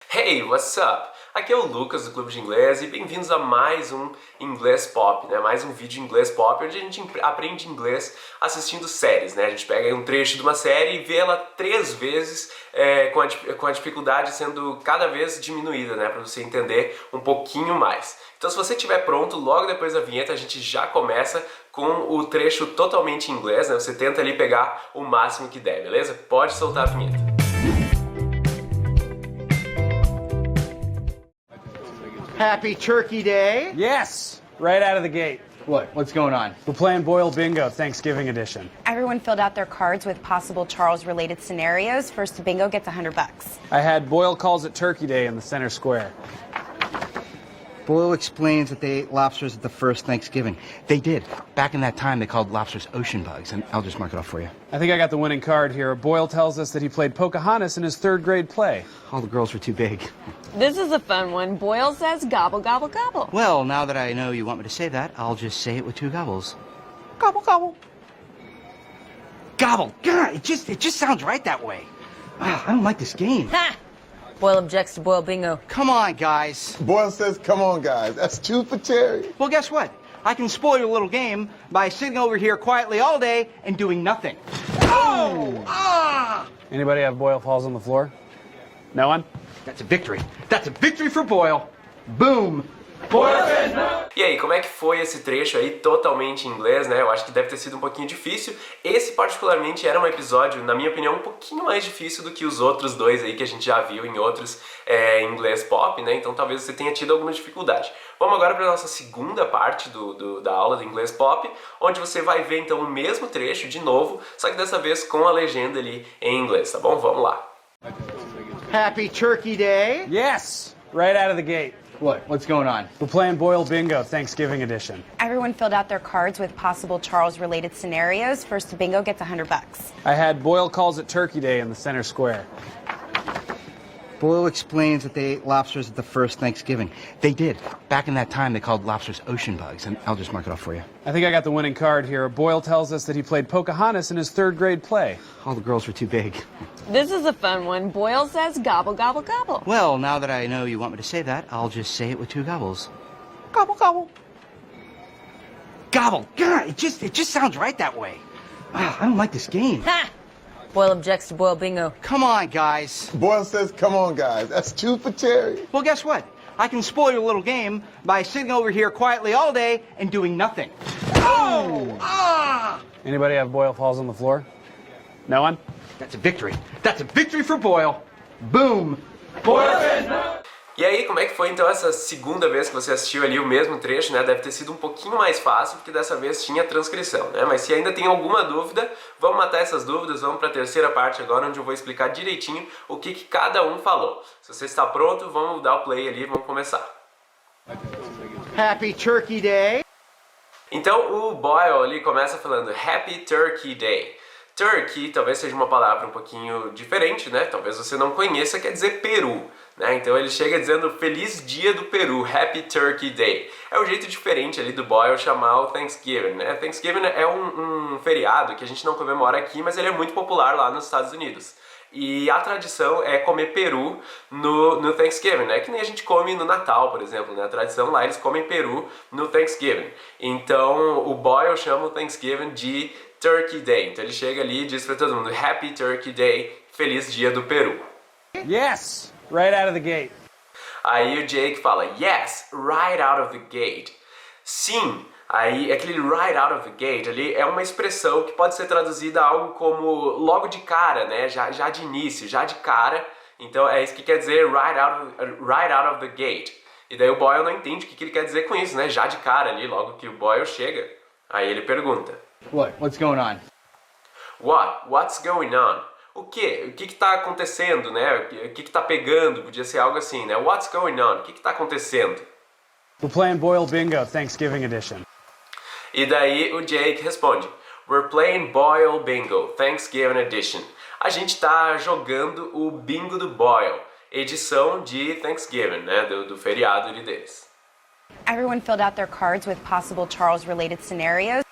Hey, what's up? Aqui é o Lucas do Clube de Inglês e bem-vindos a mais um Inglês Pop, né? Mais um vídeo Inglês Pop onde a gente aprende inglês assistindo séries, né? A gente pega um trecho de uma série e vê ela 3 vezes com a dificuldade sendo cada vez diminuída, né? Para você entender um pouquinho mais. Então se você estiver pronto, logo depois da vinheta a gente já começa com o trecho totalmente em inglês, né? Você tenta ali pegar o máximo que der, beleza? Pode soltar a vinheta. Happy Turkey Day. Yes, right out of the gate. What? What's going on? We're playing Boil Bingo, Thanksgiving edition. Everyone filled out their cards with possible Charles-related scenarios. First to bingo gets $100. I had Boyle calls it Turkey Day in the center square. Boyle explains that they ate lobsters at the first Thanksgiving. They did. Back in that time, they called lobsters ocean bugs, and I'll just mark it off for you. I think I got the winning card here. Boyle tells us that he played Pocahontas in his 3rd grade play. All the girls were too big. This is a fun one. Boyle says gobble, gobble, gobble. Well, now that I know you want me to say that, I'll just say it with 2 gobbles. Gobble, gobble. Gobble. God, it just sounds right that way. I don't like this game. Ha! Boyle objects to Boyle Bingo. Come on, guys. Boyle says, come on, guys. That's 2 for Terry. Well, guess what? I can spoil your little game by sitting over here quietly all day and doing nothing. Oh! Ah! Anybody have Boyle falls on the floor? No one? That's a victory. That's a victory for Boyle. Boom. Boyle says no. E aí, como é que foi esse trecho aí totalmente em inglês, né? Eu acho que deve ter sido um pouquinho difícil. Esse particularmente era um episódio, na minha opinião, um pouquinho mais difícil do que os outros 2 aí que a gente já viu em outros Inglês Pop, né? Então talvez você tenha tido alguma dificuldade. Vamos agora para a nossa segunda parte da aula do Inglês Pop, onde você vai ver então o mesmo trecho de novo, só que dessa vez com a legenda ali em inglês, tá bom? Vamos lá. Happy Turkey Day. Yes, right out of the gate. What? What's going on? We're playing Boil Bingo, Thanksgiving edition. Everyone filled out their cards with possible Charles-related scenarios. First to bingo gets $100. I had Boyle calls it Turkey Day in the center square. Boyle explains that they ate lobsters at the first Thanksgiving. They did. Back in that time, they called lobsters ocean bugs, and I'll just mark it off for you. I think I got the winning card here. Boyle tells us that he played Pocahontas in his 3rd grade play. All the girls were too big. This is a fun one. Boyle says gobble, gobble, gobble. Well, now that I know you want me to say that, I'll just say it with 2 gobbles. Gobble, gobble. Gobble. God, it just sounds right that way. I don't like this game. Ha! Boyle objects to Boyle Bingo. Come on, guys. Boyle says, come on, guys. That's 2 for Terry. Well, guess what? I can spoil your little game by sitting over here quietly all day and doing nothing. Oh! Ah! Anybody have Boyle falls on the floor? No one? That's a victory. That's a victory for Boyle. Boom. Boyle says no. E aí, como é que foi então essa segunda vez que você assistiu ali o mesmo trecho, né? Deve ter sido um pouquinho mais fácil, porque dessa vez tinha transcrição, né? Mas se ainda tem alguma dúvida, vamos matar essas dúvidas, vamos para a terceira parte agora, onde eu vou explicar direitinho o que cada um falou. Se você está pronto, vamos dar o play ali e vamos começar. Happy Turkey Day. Então o Boyle ali começa falando Happy Turkey Day. Turkey talvez seja uma palavra um pouquinho diferente, né? Talvez você não conheça, quer dizer Peru, né? Então ele chega dizendo Feliz Dia do Peru, Happy Turkey Day. É um jeito diferente ali do Boyle chamar o Thanksgiving, né? Thanksgiving é um feriado que a gente não comemora aqui, mas ele é muito popular lá nos Estados Unidos. E a tradição é comer peru no Thanksgiving, né? Que nem a gente come no Natal, por exemplo, né? A tradição lá, eles comem peru no Thanksgiving. Então o Boyle chama o Thanksgiving de Turkey Day. Então ele chega ali e diz pra todo mundo Happy Turkey Day, Feliz Dia do Peru. Yes, right out of the gate. Aí o Jake fala Yes, right out of the gate. Sim. Aí, aquele right out of the gate ali é uma expressão que pode ser traduzida a algo como logo de cara, né? Já de início, já de cara. Então é isso que quer dizer right out of the gate. E daí o Boyle não entende o que ele quer dizer com isso, né? Já de cara ali, logo que o Boyle chega. Aí ele pergunta What? What's going on? What's going on? O quê? O que está acontecendo, né? O que está pegando? Podia ser algo assim, né? What's going on? O que está acontecendo? We're playing Boil Bingo, Thanksgiving edition. E daí o Jake responde We're playing Boyle Bingo, Thanksgiving edition. A gente está jogando o bingo do Boyle, edição de Thanksgiving, né? Do feriado ali deles. Everyone filled out their cards with possible Charles-related scenarios.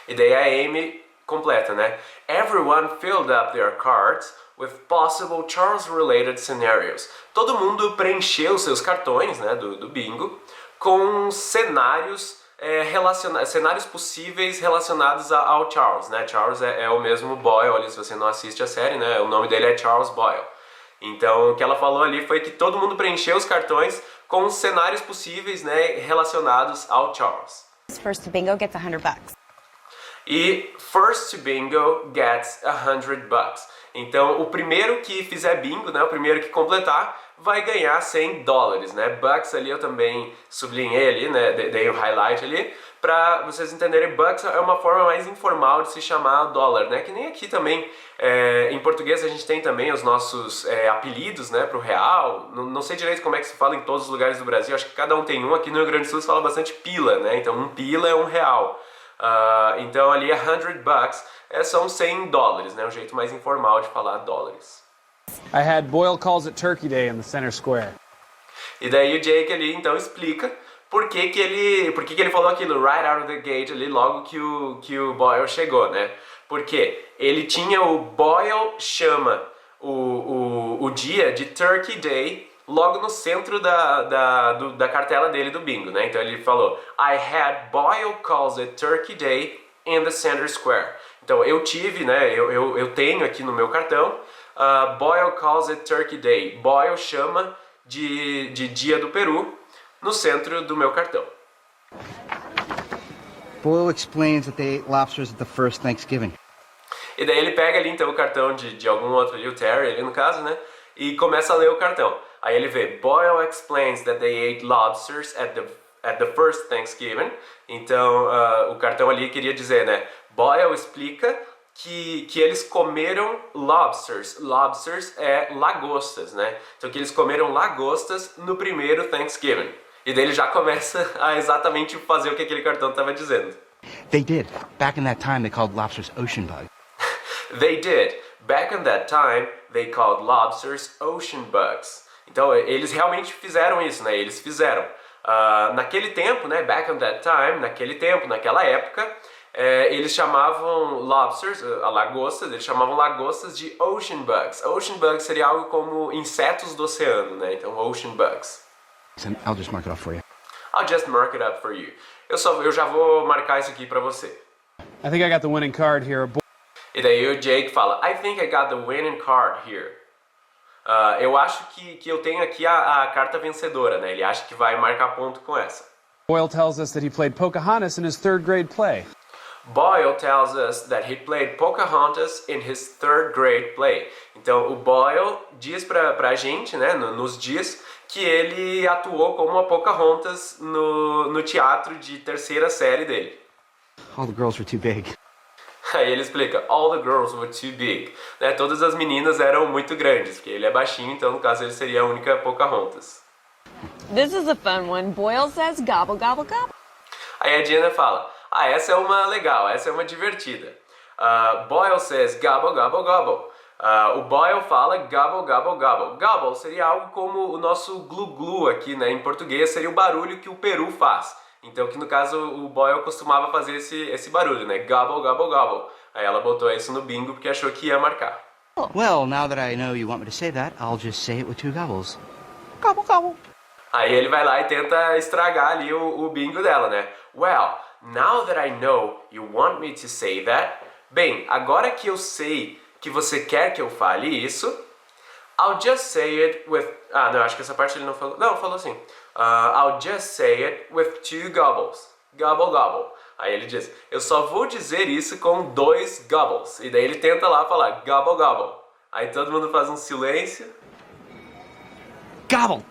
E daí a Amy completa, né? Everyone filled up their cards with possible Charles-related scenarios. Todo mundo preencheu seus cartões, né, do bingo com cenários cenários possíveis relacionados ao Charles, né? Charles é o mesmo Boyle ali, se você não assiste a série, né? O nome dele é Charles Boyle. Então, o que ela falou ali foi que todo mundo preencheu os cartões com cenários possíveis, né, relacionados ao Charles. First to bingo gets $100. E first to bingo gets $100. Então, o primeiro que fizer bingo, né, o primeiro que completar, vai ganhar $100, né? Bucks ali eu também sublinhei ali, né, dei um highlight ali, para vocês entenderem. Bucks é uma forma mais informal de se chamar dólar, né? Que nem aqui também, em português a gente tem também os nossos apelidos, né, pro real. Não sei direito como é que se fala em todos os lugares do Brasil, acho que cada um tem um. Aqui no Rio Grande do Sul se fala bastante pila, né? Então um pila é um real. Então ali $100 são $100, né? Um jeito mais informal de falar dólares. I had Boyle calls it Turkey Day in the center square. E daí o Jake ali então explica por que ele falou aquilo right out of the gate ali logo que o Boyle chegou, né? Porque ele tinha o Boyle chama o dia de Turkey Day logo no centro da cartela dele do bingo, né? Então ele falou I had Boyle calls it Turkey Day in the center square. Então eu tive, né? Eu tenho aqui no meu cartão Boyle calls it Turkey Day. Boyle chama de dia do Peru no centro do meu cartão. Boyle explains that they ate lobsters at the first Thanksgiving. E daí ele pega ali então o cartão de algum outro ali, o Terry ali no caso, né? E começa a ler o cartão. Aí ele vê Boyle explains that they ate lobsters at the first Thanksgiving. Então o cartão ali queria dizer, né? Boyle explica que eles comeram lobsters. Lobsters é lagostas, né? Então que eles comeram lagostas no primeiro Thanksgiving. E daí ele já começa a exatamente fazer o que aquele cartão estava dizendo. They did. Back in that time, they called lobsters ocean bugs. They did. Back in that time, they called lobsters ocean bugs. Então eles realmente fizeram isso, né? Eles fizeram. Naquele tempo, né? Back in that time, naquele tempo, naquela época, eles chamavam lobsters, lagostas, eles chamavam lagostas de ocean bugs. Ocean bugs seria algo como insetos do oceano, né? Então ocean bugs. I'll just mark it off for you. I'll just mark it up for you. Eu já vou marcar isso aqui pra você. I think I got the winning card here. E daí o Jake fala, I think I got the winning card here. Eu acho que eu tenho aqui a carta vencedora, né? Ele acha que vai marcar ponto com essa. Boyle tells us that he played Pocahontas in his third grade play. Boyle tells us that he played Pocahontas in his third grade play. Então o Boyle diz pra gente, né, nos dias, que ele atuou como a Pocahontas no teatro de terceira série dele. All the girls were too big. Aí ele explica, all the girls were too big. Né, todas as meninas eram muito grandes, porque ele é baixinho, então no caso ele seria a única Pocahontas. This is a fun one. Boyle says gobble, gobble, gobble. Aí a Diana fala, essa é uma legal, essa é uma divertida. Boyle says gobble, gobble, gobble. O Boyle fala gobble, gobble, gobble. Gobble seria algo como o nosso glu-glu aqui, né? Em português seria o barulho que o peru faz. Então, que no caso o Boyle costumava fazer esse barulho, né? Gobble, gobble, gobble. Aí ela botou isso no bingo porque achou que ia marcar. Well, now that I know you want me to say that, I'll just say it with two gobbles. Gobble, gobble. Aí ele vai lá e tenta estragar ali o bingo dela, né? Well, now that I know you want me to say that. Bem, agora que eu sei que você quer que eu fale isso, I'll just say it with... não, acho que essa parte ele não falou. Não, falou assim. I'll just say it with two gobbles. Gobble, gobble. Aí ele diz, eu só vou dizer isso com 2 gobbles. E daí ele tenta lá falar gobble, gobble. Aí todo mundo faz um silêncio. Gobble!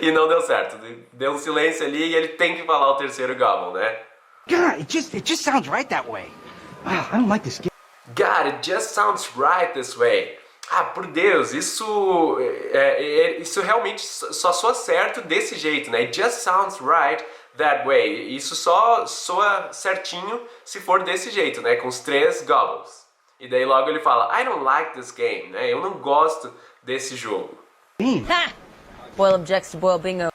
E não deu certo. Deu um silêncio ali e ele tem que falar o terceiro gobble, né? God, it just sounds right that way. I don't like this game. God, it just sounds right this way. Por Deus, isso realmente só soa certo desse jeito, né? It just sounds right that way. Isso só soa certinho se for desse jeito, né? Com os 3 gobbles. E daí logo ele fala, I don't like this game, né? Eu não gosto desse jogo. Ha! Boyle objects to Boyle bingo.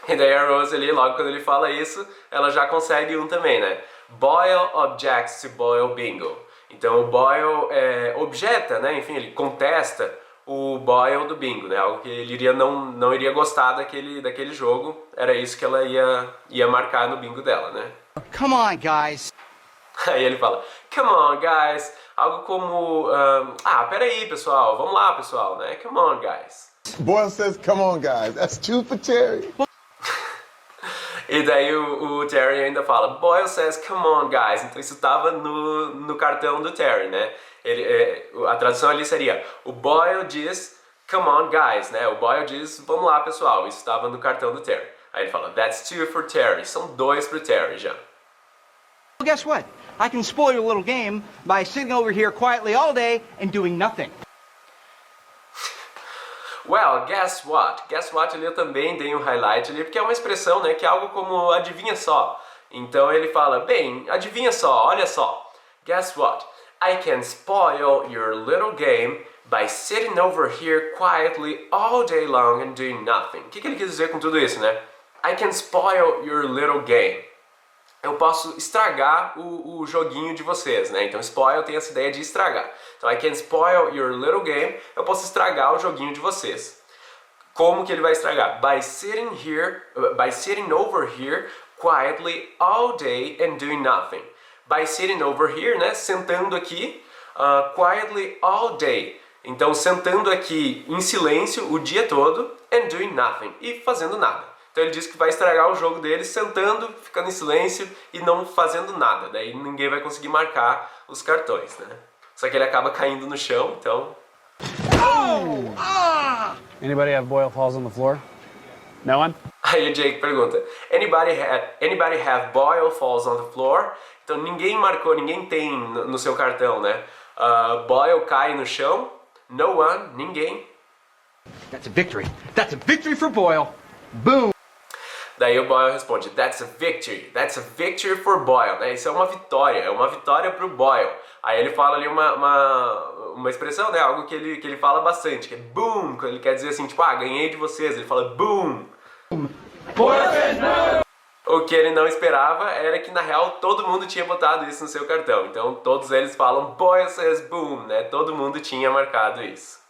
E daí a Rose ali, logo quando ele fala isso, ela já consegue um também, né? Boyle objects to Boyle bingo. Então o Boyle objeta, né? Enfim, ele contesta o Boyle do bingo, né? Algo que ele não iria gostar daquele jogo. Era isso que ela ia marcar no bingo dela, né? Come on, guys. Aí ele fala, come on, guys. Algo como, peraí, pessoal, vamos lá, pessoal, né? Come on, guys. Boyle says, come on, guys. That's two for Terry. E daí o Terry ainda fala, Boyle says, come on, guys. Então isso estava no cartão do Terry, né? A tradução ali seria, o Boyle diz, come on, guys, né? O Boyle diz, vamos lá, pessoal. Isso estava no cartão do Terry. Aí ele fala, that's two for Terry. São 2 pro Terry já. Well, guess what? I can spoil your little game by sitting over here quietly all day and doing nothing. Well, guess what? Guess what ali eu também dei um highlight ali, porque é uma expressão, né, que é algo como adivinha só. Então ele fala, bem, adivinha só, olha só. Guess what? I can spoil your little game by sitting over here quietly all day long and doing nothing. O que ele quis dizer com tudo isso, né? I can spoil your little game. Eu posso estragar o joguinho de vocês, né? Então spoil tem essa ideia de estragar. Então I can spoil your little game. Eu posso estragar o joguinho de vocês. Como que ele vai estragar? By sitting over here quietly all day and doing nothing. By sitting over here, né? Sentando aqui quietly all day. Então sentando aqui em silêncio o dia todo and doing nothing. E fazendo nada. Então ele diz que vai estragar o jogo dele sentando, ficando em silêncio e não fazendo nada. Daí ninguém vai conseguir marcar os cartões, né? Só que ele acaba caindo no chão, então... Anybody have Boyle falls on the floor? No one? Aí o Jake pergunta, anybody have Boyle falls on the floor? Então ninguém marcou, ninguém tem no seu cartão, né? Boyle cai no chão, no one, ninguém. That's a victory. That's a victory for Boyle. Boom. Daí o Boyle responde, that's a victory for Boyle, né? Isso é uma vitória pro Boyle. Aí ele fala ali uma expressão, né? Algo que ele fala bastante, que é boom, quando ele quer dizer assim, tipo, ganhei de vocês, ele fala boom. O que ele não esperava era que na real todo mundo tinha botado isso no seu cartão. Então todos eles falam Boyle says boom, né? Todo mundo tinha marcado isso.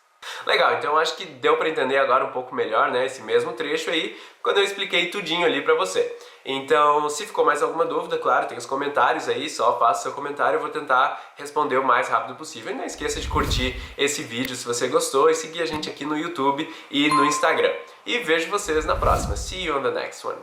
Legal, então eu acho que deu para entender agora um pouco melhor, né, esse mesmo trecho aí, quando eu expliquei tudinho ali para você. Então, se ficou mais alguma dúvida, claro, tem os comentários aí, só faça seu comentário, eu vou tentar responder o mais rápido possível. E não esqueça de curtir esse vídeo se você gostou e seguir a gente aqui no YouTube e no Instagram. E vejo vocês na próxima. See you on the next one.